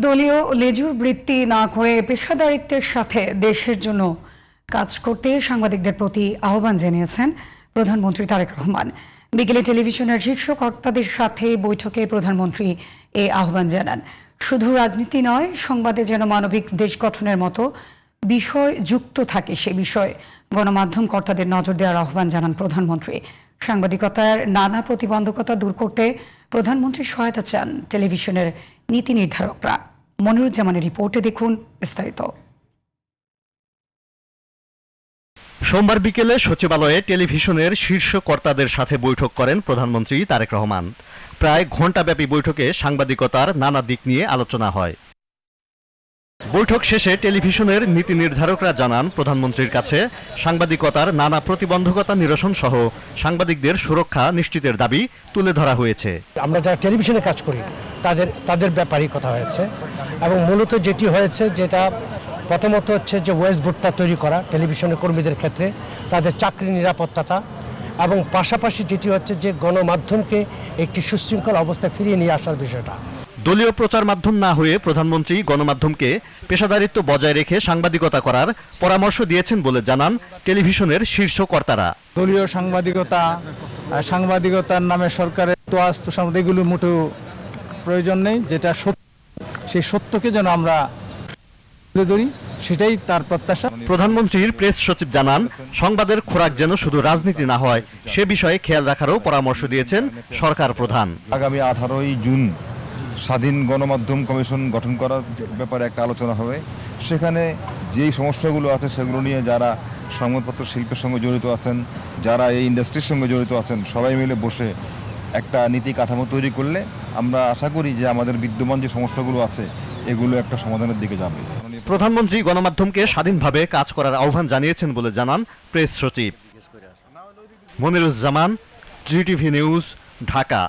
দলীয় লেজুর বৃত্তি না করে পেশাদারিত্বের সাথে দেশের জন্য কাজ করতে সাংবাদিকদের প্রতি আহ্বান জানিয়েছেন প্রধানমন্ত্রী তারেক রহমান। বিকেলে টেলিভিশনের শীর্ষ কর্তাদের সাথে বৈঠকে প্রধানমন্ত্রী এই আহ্বান জানান। শুধু রাজনীতি নয়, সংবাদে যেন মানবিক দেশ গঠনের মতো বিষয় যুক্ত থাকে সে বিষয়ে গণমাধ্যম কর্তাদের নজর দেওয়ার আহ্বান জানান প্রধানমন্ত্রী। সাংবাদিকতার নানা প্রতিবন্ধকতা দূর করতে প্রধানমন্ত্রী সহায়তা চান টেলিভিশনের নীতি নির্ধারকরা। মনিরুজ্জামানের রিপোর্টে দেখুন বিস্তারিত। সোমবার বিকেলে সচিবালয়ে টেলিভিশনের শীর্ষ কর্তাদের সাথে বৈঠক করেন প্রধানমন্ত্রী তারেক রহমান। প্রায় ঘণ্টাব্যাপী বৈঠকে সাংবাদিকতার নানা দিক নিয়ে আলোচনা হয়। বৈঠক শেষে টেলিভিশনের নীতি নির্ধারকরা জানান, প্রধানমন্ত্রীর কাছে সাংবাদিকতার নানা প্রতিবন্ধকতা নিরসন সহ সাংবাদিকদের সুরক্ষা নিশ্চিতের দাবি তুলে ধরা হয়েছে। আমরা যারা টেলিভিশনে কাজ করি তাদের ব্যাপারেই কথা হয়েছে এবং মূলত যেটি হয়েছে, যেটা প্রথমত হচ্ছে যে ওয়েস বোর্ডটা তৈরি করা টেলিভিশনের কর্মীদের ক্ষেত্রে, তাদের চাকরি নিরাপত্তাটা, এবং পাশাপাশি যেটি হচ্ছে যে গণমাধ্যমকে একটি সুশৃঙ্খল অবস্থায় ফিরিয়ে নিয়ে আসার বিষয়টা। দলীয় প্রচার মাধ্যম না হয়ে প্রধানমন্ত্রী গণমাধ্যমকে পেশাদারিত্ব বজায় রেখে সাংবাদিকতা করার পরামর্শ দিয়েছেন বলে জানান টেলিভিশনের শীর্ষ কর্তারা। দলীয় সাংবাদিকতার নামে সরকারের তোয়াস্ত এগুলো মোটেও প্রয়োজন নেই। যেটা সত্য, সেই সত্যকে যেন আমরা তুলে ধরি, সেটাই তার প্রত্যাশা। প্রধানমন্ত্রীর প্রেস সচিব জানান, সংবাদের খোরাক যেন শুধু রাজনীতি না হয় সে বিষয়ে খেয়াল রাখারও পরামর্শ দিয়েছেন সরকার প্রধান। আগামী 18ই জুন স্বাধীন গণমাধ্যম কমিশন গঠন করার ব্যাপারে একটা আলোচনা হবে। সেখানে যেই সমস্যাগুলো আছে সেগুলো নিয়ে যারা সংবাদপত্র শিল্পের সঙ্গে জড়িত আছেন, যারা এই ইন্ডাস্ট্রির সঙ্গে জড়িত আছেন, সবাই মিলে বসে একটা নীতি কাঠামো তৈরি করলে আমরা আশা করি যে আমাদের বিদ্যমান যে সমস্যাগুলো আছে এগুলো একটা সমাধানের দিকে যাবে। প্রধানমন্ত্রী গণমাধ্যমকে স্বাধীনভাবে কাজ করার আহ্বান জানিয়েছেন বলে জানান প্রেস সচিব। Moniruzzaman, GTV news, Dhaka.